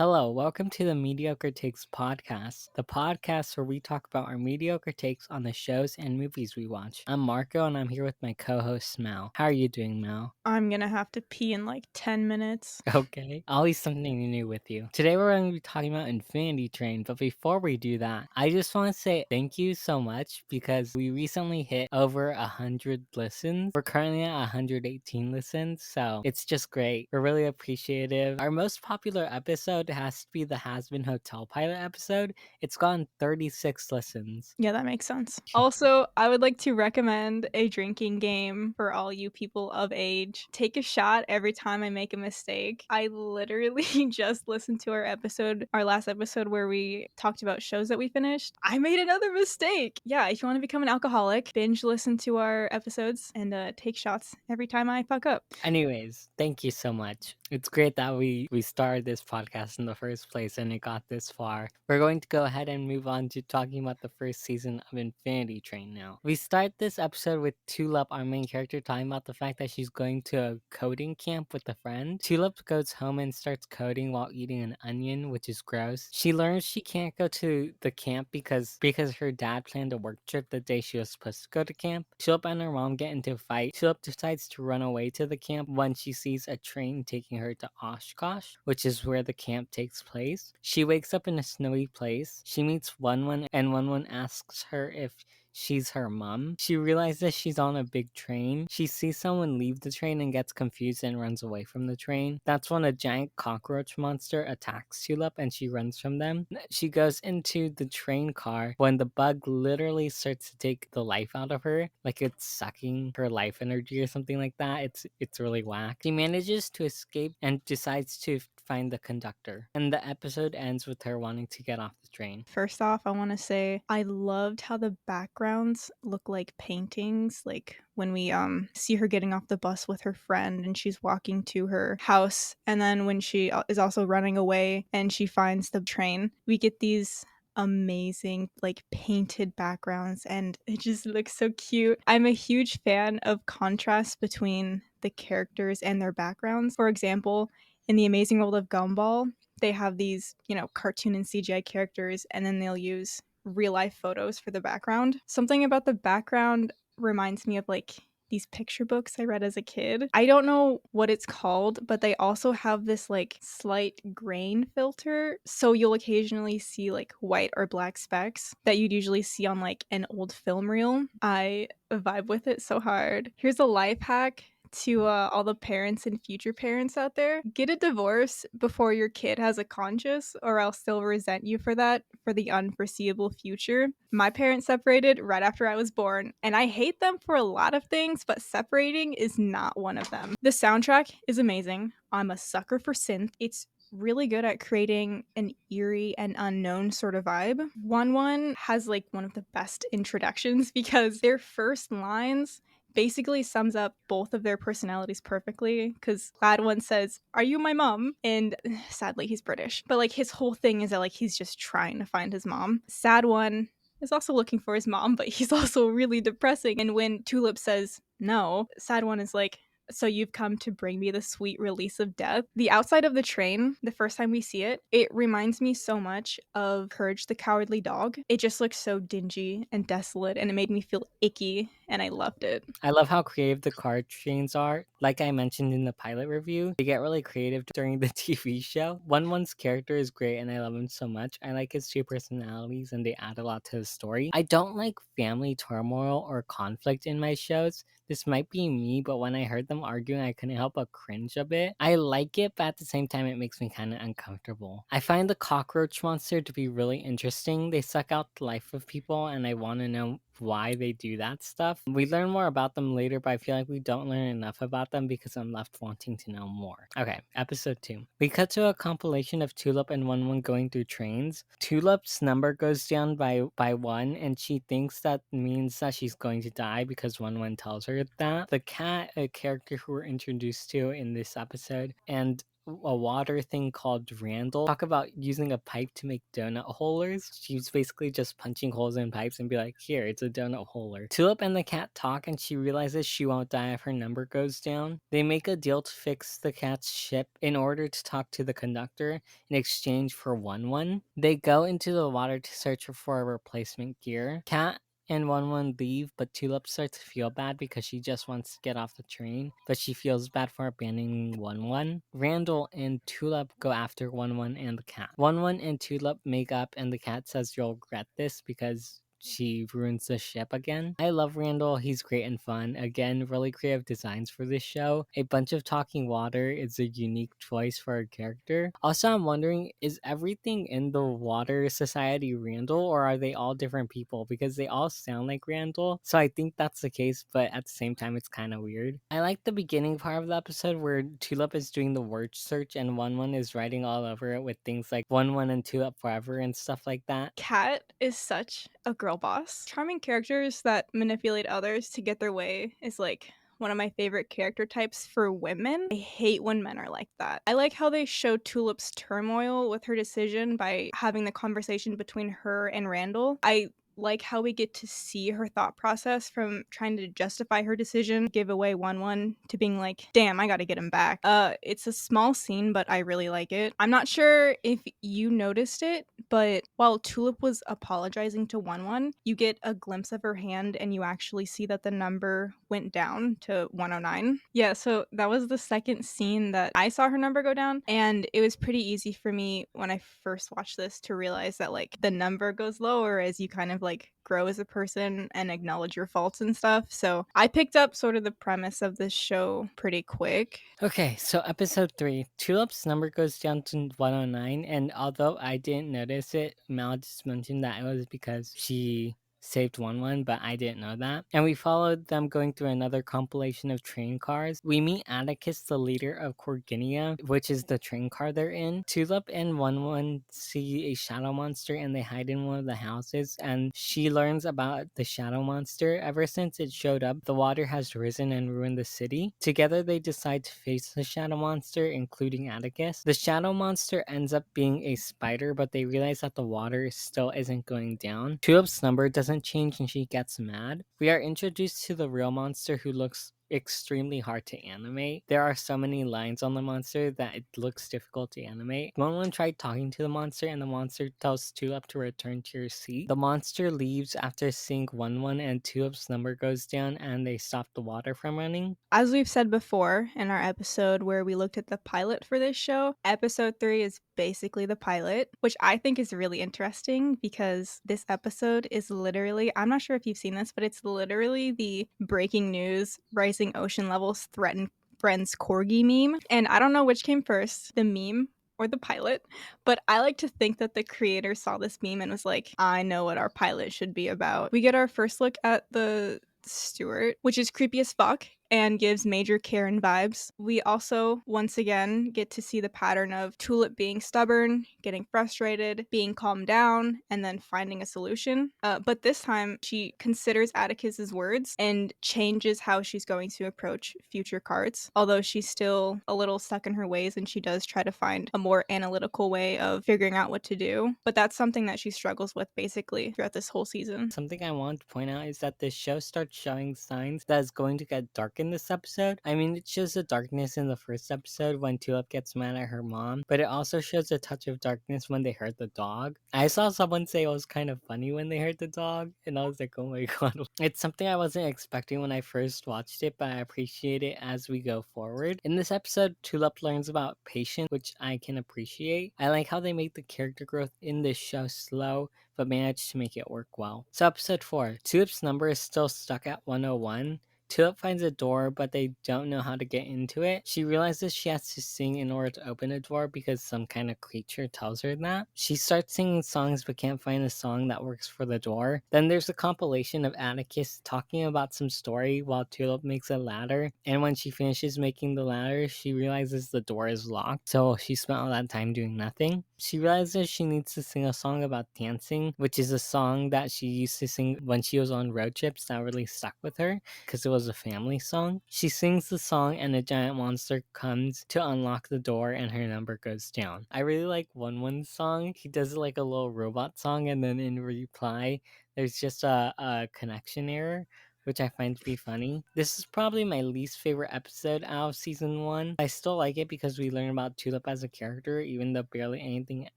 Hello, welcome to the Mediocre Takes podcast, the podcast where we talk about our mediocre takes on the shows and movies we watch. I'm Marco and I'm here with my co host Mel. How are you doing, Mel? I'm gonna have to pee in like 10 minutes. Okay. Always something new with you. Today we're going to be talking about Infinity Train, but before we do that, I just want to say thank you so much because we recently hit over 100 listens. We're currently at 118 listens, so it's just great. We're really appreciative. Our most popular episode has to be the Has Been Hotel Pilot episode. It's gotten 36 listens. Yeah, that makes sense. Also, I would like to recommend a drinking game for all you people of age. Take a shot every time I make a mistake. I literally just listened to our last episode where we talked about shows that we finished. I made another mistake. Yeah, if you want to become an alcoholic, binge listen to our episodes and take shots every time I fuck up. Anyways, thank you so much. It's great that we started this podcast in the first place and it got this far. We're going to go ahead and move on to talking about the first season of Infinity Train now. We start this episode with Tulip, our main character, talking about the fact that she's going to a coding camp with a friend. Tulip goes home and starts coding while eating an onion, which is gross. She learns she can't go to the camp because her dad planned a work trip the day she was supposed to go to camp. Tulip and her mom get into a fight. Tulip decides to run away to the camp when she sees a train taking her to Oshkosh, which is where the camp takes place. She wakes up in a snowy place. She meets One and One asks her if she's her mom. She realizes she's on a big train. She sees someone leave the train and gets confused and runs away from the train. That's when a giant cockroach monster attacks Tulip and she runs from them. She goes into the train car when the bug literally starts to take the life out of her, like it's sucking her life energy or something like that. It's really whack. She manages to escape and decides to find the conductor. And the episode ends with her wanting to get off the train. First off, I want to say I loved how the backgrounds look like paintings. Like when we see her getting off the bus with her friend and she's walking to her house, and then when she is also running away and she finds the train, we get these amazing like painted backgrounds and it just looks so cute. I'm a huge fan of contrast between the characters and their backgrounds. For example, in The Amazing World of Gumball, they have these, cartoon and CGI characters, and then they'll use real life photos for the background. Something about the background reminds me of like these picture books I read as a kid. I don't know what it's called, but they also have this like slight grain filter. So you'll occasionally see like white or black specks that you'd usually see on like an old film reel. I vibe with it so hard. Here's a life hack to all the parents and future parents out there: get a divorce before your kid has a conscience, or else they'll resent you for that for the unforeseeable future. My parents separated right after I was born, and I hate them for a lot of things, but separating is not one of them. The soundtrack is amazing. I'm a sucker for synth. It's really good at creating an eerie and unknown sort of vibe. One has like one of the best introductions because their first lines basically sums up both of their personalities perfectly, because Glad One says, "Are you my mom?" And sadly he's British, but like his whole thing is that like he's just trying to find his mom. Sad One is also looking for his mom, but he's also really depressing. And when Tulip says no, Sad One is like, "So you've come to bring me the sweet release of death." The outside of the train, the first time we see it, it reminds me so much of Courage the Cowardly Dog. It just looks so dingy and desolate, and it made me feel icky, and I loved it. I love how creative the car trains are. Like I mentioned in the pilot review, they get really creative during the TV show. One's character is great and I love him so much. I like his two personalities and they add a lot to the story. I don't like family turmoil or conflict in my shows. This might be me, but when I heard them arguing, I couldn't help but cringe a bit. I like it, but at the same time, it makes me kind of uncomfortable. I find the cockroach monster to be really interesting. They suck out the life of people, and I want to know why they do that stuff. We learn more about them later, but I feel like we don't learn enough about them because I'm left wanting to know more. Okay, episode 2. We cut to a compilation of Tulip and One going through trains. Tulip's number goes down by 1, and she thinks that means that she's going to die because One tells her that. The cat, a character who we're introduced to in this episode, and a water thing called Randall talk about using a pipe to make donut holders. She's basically just punching holes in pipes and be like, here, it's a donut holder. Tulip and the cat talk and she realizes she won't die if her number goes down. They make a deal to fix the cat's ship in order to talk to the conductor in exchange for 1-1. They go into the water to search for a replacement gear. Cat and 1-1 leave, but Tulip starts to feel bad because she just wants to get off the train, but she feels bad for abandoning 1-1. Randall and Tulip go after 1-1 and the cat. 1-1 and Tulip make up, and the cat says you'll regret this because she ruins the ship again. I love Randall. He's great and fun. Again, really creative designs for this show. A bunch of talking water is a unique choice for a character. Also, I'm wondering, is everything in the Water Society Randall, or are they all different people? Because they all sound like Randall. So I think that's the case, but at the same time, it's kind of weird. I like the beginning part of the episode where Tulip is doing the word search and 1-1 is writing all over it with things like 1-1 and Tulip forever and stuff like that. Kat is such a girl boss. Charming characters that manipulate others to get their way is like one of my favorite character types for women. I hate when men are like that. I like how they show Tulip's turmoil with her decision by having the conversation between her and Randall. I like how we get to see her thought process from trying to justify her decision, give away 1-1 to being like, damn, I gotta get him back. It's a small scene, but I really like it. I'm not sure if you noticed it, but while Tulip was apologizing to 1-1, you get a glimpse of her hand and you actually see that the number went down to 109. Yeah, so that was the second scene that I saw her number go down, and it was pretty easy for me when I first watched this to realize that like the number goes lower as you kind of like grow as a person and acknowledge your faults and stuff. So I picked up sort of the premise of this show pretty quick. Okay, so episode 3, Tulip's number goes down to 109, and although I didn't notice it, Mal just mentioned that it was because she saved 1-1, but I didn't know that. And we followed them going through another compilation of train cars. We meet Atticus, the leader of Corginia, which is the train car they're in. Tulip and 1-1 see a shadow monster and they hide in one of the houses, and she learns about the shadow monster. Ever since it showed up, the water has risen and ruined the city. Together they decide to face the shadow monster, including Atticus. The shadow monster ends up being a spider, but they realize that the water still isn't going down. Tulip's number doesn't change and she gets mad. We are introduced to the real monster, who looks extremely hard to animate. There are so many lines on the monster that it looks difficult to animate. 1-1 tried talking to the monster and the monster tells Tulip to return to your seat. The monster leaves after seeing 1-1 and Tulip's number goes down and they stop the water from running. As we've said before in our episode where we looked at the pilot for this show, episode 3 is basically the pilot, which I think is really interesting because this episode is literally, I'm not sure if you've seen this, but it's literally the breaking news, rising ocean levels threaten friends corgi meme. And I don't know which came first, the meme or the pilot, but I like to think that the creator saw this meme and was like, I know what our pilot should be about. We get our first look at the Stewart, which is creepy as fuck and gives major Karen vibes. We also, once again, get to see the pattern of Tulip being stubborn, getting frustrated, being calmed down, and then finding a solution. But this time, she considers Atticus's words and changes how she's going to approach future cards. Although she's still a little stuck in her ways and she does try to find a more analytical way of figuring out what to do. But that's something that she struggles with basically throughout this whole season. Something I want to point out is that this show starts showing signs that it's going to get dark in this episode. I mean, it shows the darkness in the first episode when Tulip gets mad at her mom, but it also shows a touch of darkness when they heard the dog. I saw someone say it was kind of funny when they heard the dog, and I was like, oh my god. It's something I wasn't expecting when I first watched it, but I appreciate it as we go forward. In this episode, Tulip learns about patience, which I can appreciate. I like how they make the character growth in this show slow, but managed to make it work well. So episode 4, Tulip's number is still stuck at 101. Tulip finds a door, but they don't know how to get into it. She realizes she has to sing in order to open a door because some kind of creature tells her that. She starts singing songs but can't find a song that works for the door. Then there's a compilation of Atticus talking about some story while Tulip makes a ladder, and when she finishes making the ladder, she realizes the door is locked, so she spent all that time doing nothing. She realizes she needs to sing a song about dancing, which is a song that she used to sing when she was on road trips that really stuck with her because it was was a family song. She sings the song and a giant monster comes to unlock the door and her number goes down. I really like One song. He does like a little robot song, and then in reply, there's just a connection error, which I find to be funny. This is probably my least favorite episode out of season 1. I still like it because we learn about Tulip as a character, even though barely anything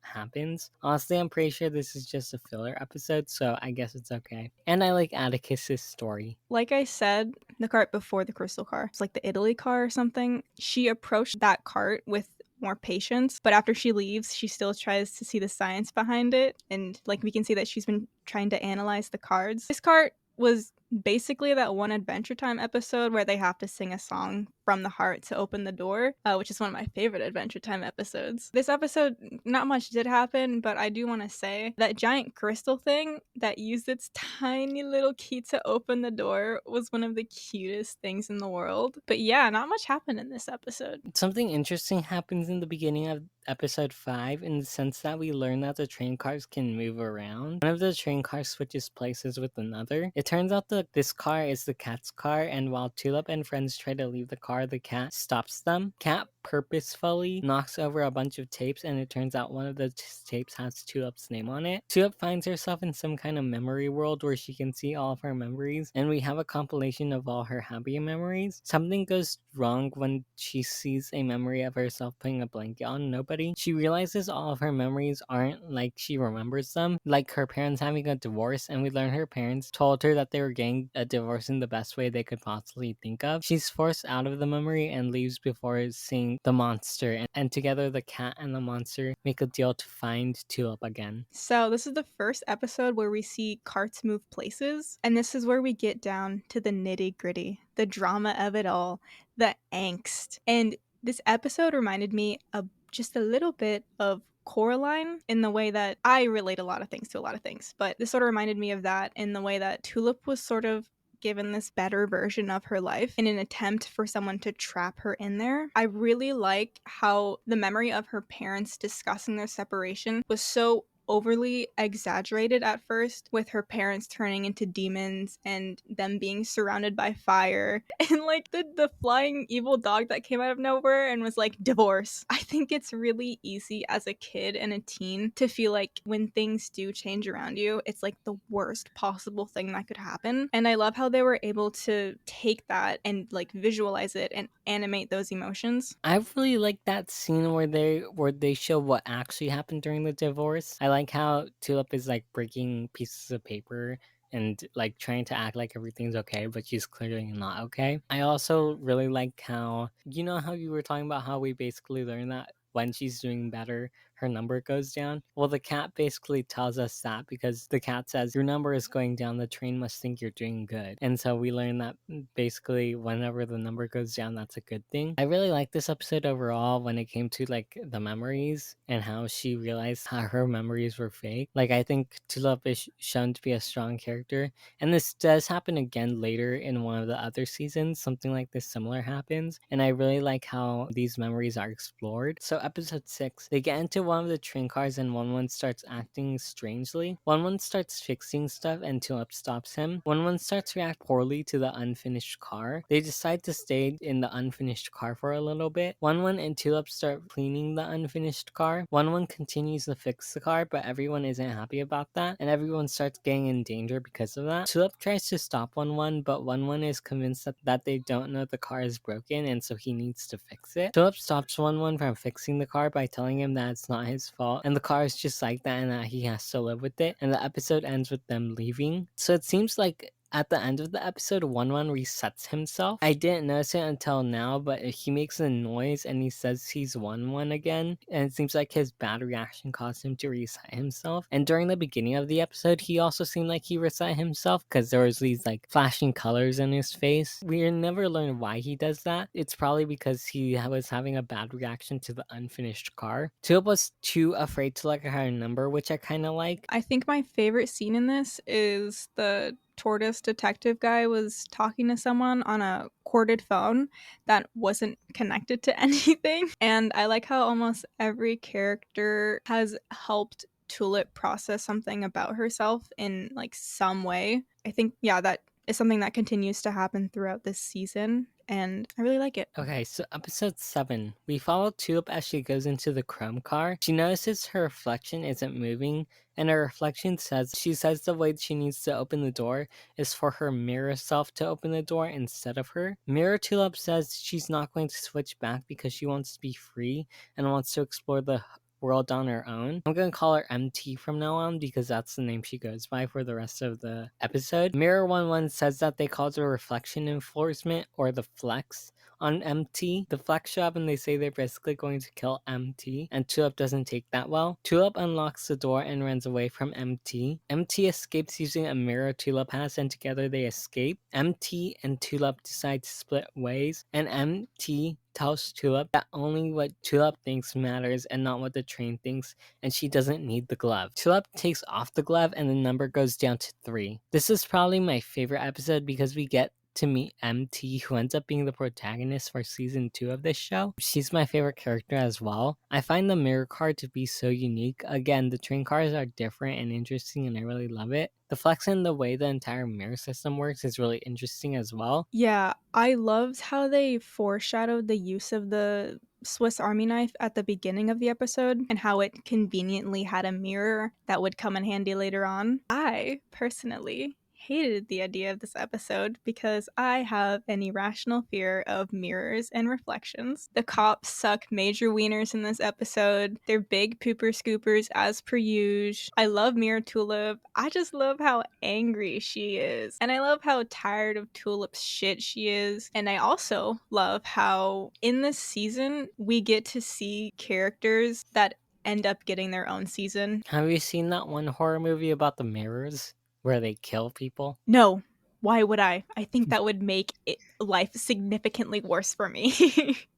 happens. Honestly, I'm pretty sure this is just a filler episode, so I guess it's okay. And I like Atticus's story. Like I said, the cart before the crystal car, it's like the Italy car or something. She approached that cart with more patience, but after she leaves, she still tries to see the science behind it. And like we can see that she's been trying to analyze the cards. This cart was basically that one Adventure Time episode where they have to sing a song from the heart to open the door, which is one of my favorite Adventure Time episodes. This episode, not much did happen, but I do want to say that giant crystal thing that used its tiny little key to open the door was one of the cutest things in the world. But yeah, not much happened in this episode. Something interesting happens in the beginning of episode 5 in the sense that we learn that the train cars can move around. One of the train cars switches places with another. It turns out that this car is the cat's car, and while Tulip and friends try to leave the car, the cat stops them. Cat purposefully knocks over a bunch of tapes, and it turns out one of the tapes has Tulip's name on it. Tulip finds herself in some kind of memory world where she can see all of her memories, and we have a compilation of all her happy memories. Something goes wrong when she sees a memory of herself putting a blanket on nobody. She realizes all of her memories aren't like she remembers them, like her parents having a divorce, and we learn her parents told her that they were getting a divorce in the best way they could possibly think of. She's forced out of the memory and leaves before seeing the monster, and together the cat and the monster make a deal to find Tulip again. So, this is the first episode where we see carts move places, and this is where we get down to the nitty gritty, the drama of it all, the angst. And this episode reminded me of just a little bit of Coraline in the way that I relate a lot of things to a lot of things, but this sort of reminded me of that in the way that Tulip was sort of given this better version of her life in an attempt for someone to trap her in there. I really like how the memory of her parents discussing their separation was so overly exaggerated at first, with her parents turning into demons and them being surrounded by fire, and like the flying evil dog that came out of nowhere and was like, divorce. I think it's really easy as a kid and a teen to feel like when things do change around you, it's like the worst possible thing that could happen. And I love how they were able to take that and like visualize it and animate those emotions. I really like that scene where they show what actually happened during the divorce. I like how Tulip is like breaking pieces of paper and like trying to act like everything's okay, but she's clearly not okay. I also really like how, you know how you were talking about how we basically learn that when she's doing better, her number goes down. Well, the cat basically tells us that because the cat says, your number is going down, the train must think you're doing good. And so we learn that basically whenever the number goes down, that's a good thing. I really like this episode overall when it came to like the memories and how she realized how her memories were fake. Like, I think Tulip is shown to be a strong character, and this does happen again later in one of the other seasons. Something like this similar happens, and I really like how these memories are explored. So episode 6, they get into one of the train cars and One starts acting strangely. One starts fixing stuff and Tulip stops him. One starts to react poorly to the unfinished car. They decide to stay in the unfinished car for a little bit. One and Tulip start cleaning the unfinished car. One continues to fix the car, but everyone isn't happy about that, and everyone starts getting in danger because of that. Tulip tries to stop One, but One is convinced that they don't know the car is broken, and so he needs to fix it. Tulip stops One from fixing the car by telling him that it's not his fault, and the car is just like that and that he has to live with it, and the episode ends with them leaving. So it seems like at the end of the episode, One resets himself. I didn't notice it until now, but he makes a noise and he says he's One again, and it seems like his bad reaction caused him to reset himself. And during the beginning of the episode, he also seemed like he reset himself because there was these like flashing colors in his face. We never learn why he does that. It's probably because he was having a bad reaction to the unfinished car. Tulip was too afraid to look at her number, which I kind of like. I think my favorite scene in this is the tortoise detective guy was talking to someone on a corded phone that wasn't connected to anything. And I like how almost every character has helped Tulip process something about herself in like some way. I think, yeah, that is something that continues to happen throughout this season, and I really like it. Okay, so episode 7. We follow Tulip as she goes into the Chrome car. She notices her reflection isn't moving, and her reflection says the way she needs to open the door is for her mirror self to open the door instead of her. Mirror Tulip says she's not going to switch back because she wants to be free and wants to explore the world on her own. I'm gonna call her MT from now on because that's the name she goes by for the rest of the episode. Mirror 11 says that they call it a reflection enforcement or the flex on MT. The flex show up and they say they're basically going to kill MT, and Tulip doesn't take that well. Tulip unlocks the door and runs away from MT. MT escapes using a mirror Tulip has, and together they escape. MT and Tulip decide to split ways, and MT tells Tulip that only what Tulip thinks matters and not what the train thinks, and she doesn't need the glove. Tulip takes off the glove and the number goes down to 3. This is probably my favorite episode because we get to meet MT, who ends up being the protagonist for season 2 of this show. She's my favorite character as well. I find the mirror car to be so unique. Again, the train cars are different and interesting, and I really love it. The flex and the way the entire mirror system works is really interesting as well. Yeah, I loved how they foreshadowed the use of the Swiss Army knife at the beginning of the episode and how it conveniently had a mirror that would come in handy later on. I personally hated the idea of this episode because I have an irrational fear of mirrors and reflections. The cops suck major wieners in this episode. They're big pooper scoopers as per usual. I love Mirror Tulip. I just love how angry she is. And I love how tired of Tulip's shit she is. And I also love how in this season we get to see characters that end up getting their own season. Have you seen that one horror movie about the mirrors where they kill people? No, why would I? I think that would make life significantly worse for me.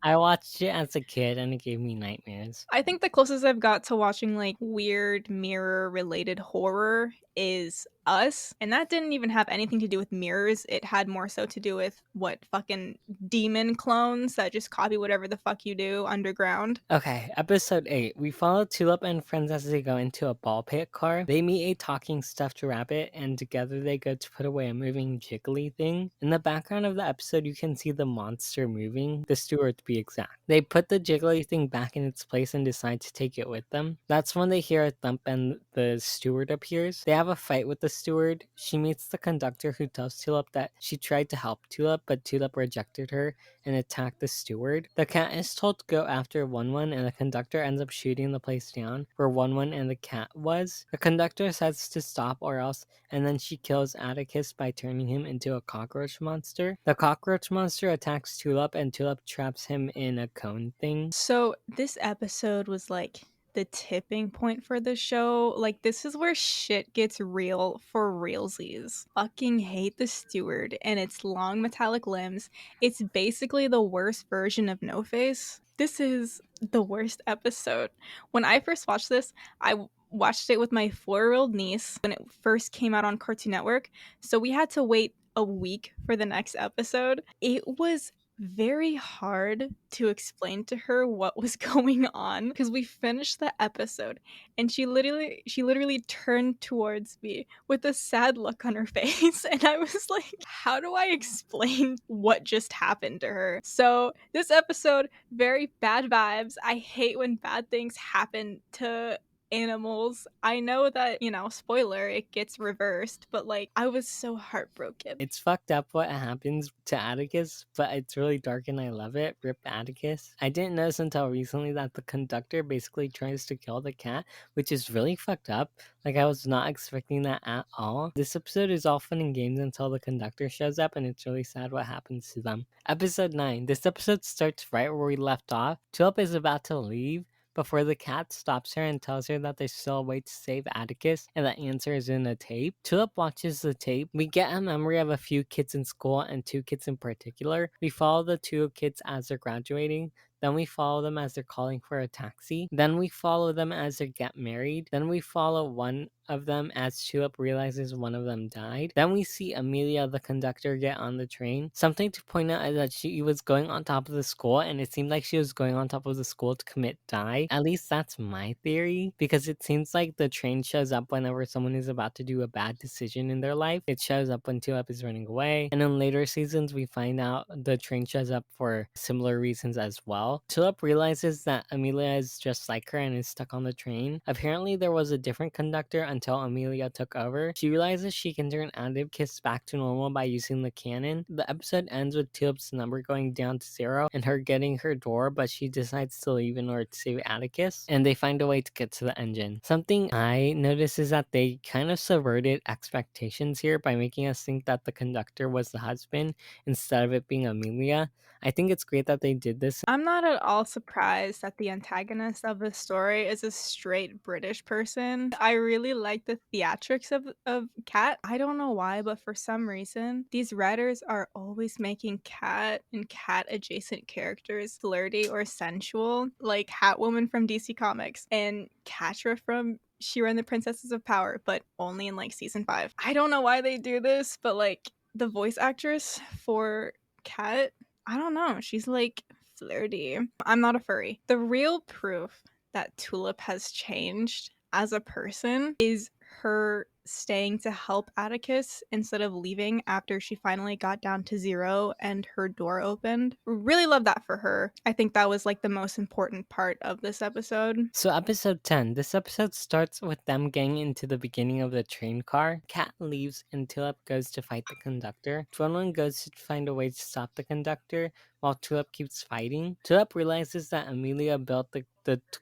I watched it as a kid and it gave me nightmares. I think the closest I've got to watching like weird mirror related horror is Us, and that didn't even have anything to do with mirrors. It had more so to do with what fucking demon clones that just copy whatever the fuck you do underground. Okay, episode 8. We follow Tulip and friends as they go into a ball pit car. They meet a talking stuffed rabbit, and together they go to put away a moving jiggly thing. In the background of the episode, you can see the monster moving, the steward to be exact. They put the jiggly thing back in its place and decide to take it with them. That's when they hear a thump and the steward appears. They have a fight with the steward. She meets the conductor who tells Tulip that she tried to help Tulip, but Tulip rejected her and attacked the steward. The cat is told to go after One One, and the conductor ends up shooting the place down where One One and the cat was. The conductor says to stop or else, and then she kills Atticus by turning him into a cockroach monster. The cockroach monster attacks Tulip, and Tulip traps him in a cone thing. So this episode was like the tipping point for the show. Like, this is where shit gets real for realsies. Fucking hate the steward and its long metallic limbs. It's basically the worst version of No Face. This is the worst episode. When I first watched this, I watched it with my 4-year-old niece when it first came out on Cartoon Network. So we had to wait a week for the next episode. It was very hard to explain to her what was going on because we finished the episode and she literally turned towards me with a sad look on her face, and I was like, how do I explain what just happened to her? So this episode, very bad vibes. I hate when bad things happen to animals. I know that, spoiler, it gets reversed, but like, I was so heartbroken. It's fucked up what happens to Atticus, but it's really dark and I love it. Rip Atticus. I didn't notice until recently that the conductor basically tries to kill the cat, which is really fucked up. Like, I was not expecting that at all. This episode is all fun and games until the conductor shows up, and it's really sad what happens to them. Episode 9. This episode starts right where we left off. Tulip is about to leave before the cat stops her and tells her that there's still a way to save Atticus, and the answer is in a tape. Tulip watches the tape. We get a memory of a few kids in school and 2 kids in particular. We follow the 2 kids as they're graduating. Then we follow them as they're calling for a taxi. Then we follow them as they get married. Then we follow one of them as Tulip realizes one of them died. Then we see Amelia, the conductor, get on the train. Something to point out is that she was going on top of the school, and it seemed like she was going on top of the school to commit die. At least that's my theory, because it seems like the train shows up whenever someone is about to do a bad decision in their life. It shows up when Tulip is running away, and in later seasons we find out the train shows up for similar reasons as well. Tulip realizes that Amelia is just like her and is stuck on the train. Apparently there was a different conductor until Amelia took over. She realizes she can turn Atticus back to normal by using the cannon. The episode ends with Tulip's number going down to 0 and her getting her door, but she decides to leave in order to save Atticus, and they find a way to get to the engine. Something I noticed is that they kind of subverted expectations here by making us think that the conductor was the husband instead of it being Amelia. I think it's great that they did this. I'm not at all surprised that the antagonist of the story is a straight British person. I really like the theatrics of Kat. I don't know why, but for some reason, these writers are always making Kat and Kat adjacent characters flirty or sensual, like Catwoman from DC Comics and Catra from She-Ra and the Princesses of Power, but only in like season 5. I don't know why they do this, but like the voice actress for Kat, I don't know. She's like flirty. I'm not a furry. The real proof that Tulip has changed as a person is her staying to help Atticus instead of leaving after she finally got down to 0 and her door opened. Really love that for her. I think that was like the most important part of this episode. So episode 10. This episode starts with them getting into the beginning of the train car. Kat leaves and Tulip goes to fight the conductor. Twinlin goes to find a way to stop the conductor while Tulip keeps fighting. Tulip realizes that Amelia built the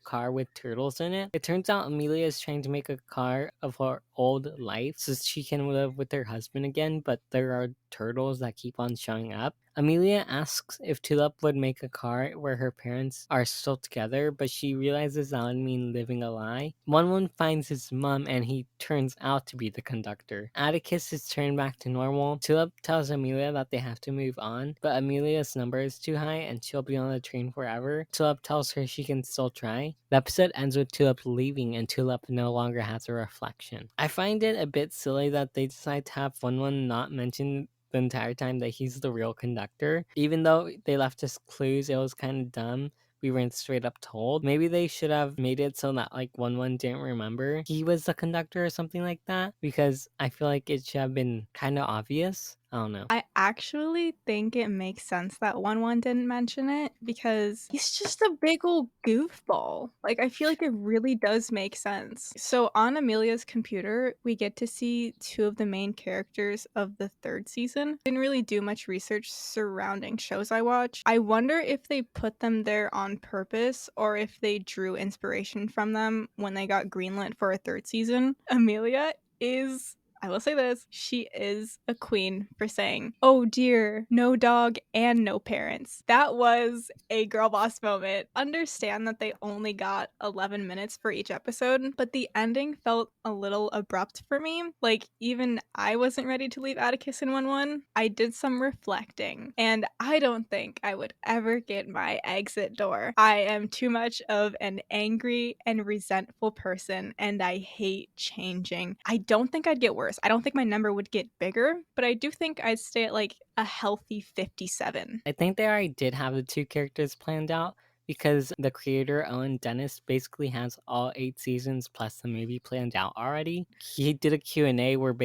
car with turtles in it. It turns out Amelia is trying to make a car of her old life so she can live with her husband again, but there are turtles that keep on showing up. Amelia asks if Tulip would make a car where her parents are still together, but she realizes that would mean living a lie. One finds his mom and he turns out to be the conductor. Atticus is turned back to normal. Tulip tells Amelia that they have to move on, but Amelia's number is too high and she'll be on the train forever. Tulip tells her she can still try. The episode ends with Tulip leaving and Tulip no longer has a reflection. I find it a bit silly that they decide to have One not mention the entire time that he's the real conductor. Even though they left us clues, it was kind of dumb. We weren't straight up told. Maybe they should have made it so that like One didn't remember he was the conductor or something like that, because I feel like it should have been kind of obvious. I don't know. I actually think it makes sense that One didn't mention it because he's just a big old goofball. Like, I feel like it really does make sense. So, on Amelia's computer, we get to see 2 of the main characters of the 3rd season. Didn't really do much research surrounding shows I watch. I wonder if they put them there on purpose or if they drew inspiration from them when they got greenlit for a 3rd season. Amelia is, I will say this, she is a queen for saying, "Oh dear, no dog and no parents." That was a girl boss moment. Understand that they only got 11 minutes for each episode, but the ending felt a little abrupt for me. Like, even I wasn't ready to leave Atticus in 1-1. I did some reflecting, and I don't think I would ever get my exit door. I am too much of an angry and resentful person, and I hate changing. I don't think I'd get worse. I don't think my number would get bigger, but I do think I'd stay at like a healthy 57. I think they already did have the 2 characters planned out, because the creator, Owen Dennis, basically has all 8 seasons plus the movie planned out already. He did a Q&A where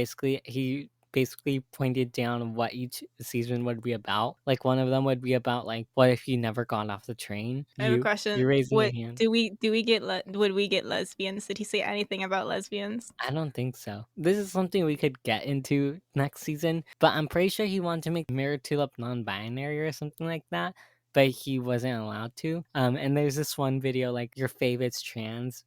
he basically pointed down what each season would be about. Like, one of them would be about like, what if you never got off the train? I have a You're question. raising your What hand. do we get would we get lesbians? Did he say anything about lesbians? I don't think so. This is something we could get into next season, but I'm pretty sure he wanted to make Mirror Tulip non-binary or something like that, but he wasn't allowed to. And there's this one video, like, your favorite's trans,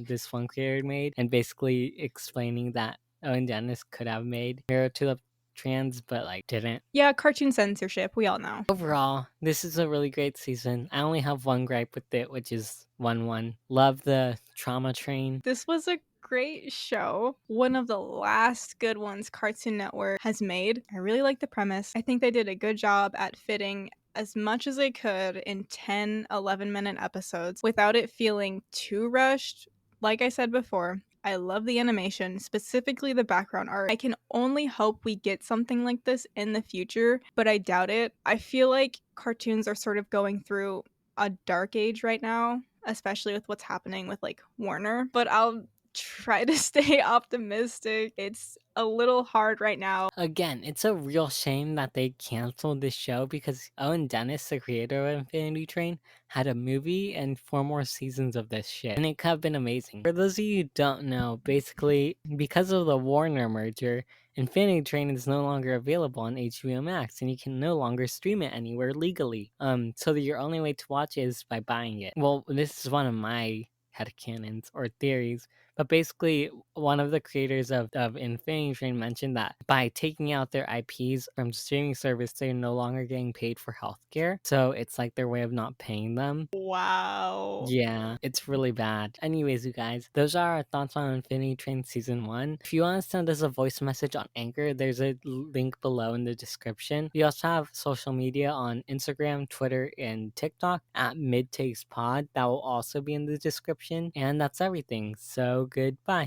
this one creator made, and basically explaining that Owen Dennis could have made Mirror Tulip trans, but like didn't. Yeah, cartoon censorship, we all know. Overall, this is a really great season. I only have one gripe with it, which is 1-1. Love the trauma train. This was a great show. One of the last good ones Cartoon Network has made. I really like the premise. I think they did a good job at fitting as much as they could in 10, 11-minute episodes without it feeling too rushed. Like I said before, I love the animation, specifically the background art. I can only hope we get something like this in the future, but I doubt it. I feel like cartoons are sort of going through a dark age right now, especially with what's happening with like Warner. But I'll try to stay optimistic. It's a little hard right now. Again, it's a real shame that they canceled this show because Owen Dennis, the creator of Infinity Train, had a movie and 4 more seasons of this shit. And it could have been amazing. For those of you who don't know, basically, because of the Warner merger, Infinity Train is no longer available on HBO Max and you can no longer stream it anywhere legally. So that your only way to watch it is by buying it. Well, this is one of my headcanons or theories. But basically, one of the creators of Infinity Train mentioned that by taking out their IPs from streaming service, they're no longer getting paid for healthcare. So it's like their way of not paying them. Wow. Yeah, it's really bad. Anyways, you guys, those are our thoughts on Infinity Train Season 1. If you want to send us a voice message on Anchor, there's a link below in the description. We also have social media on Instagram, Twitter, and TikTok at MidTakesPod. That will also be in the description. And that's everything. So goodbye.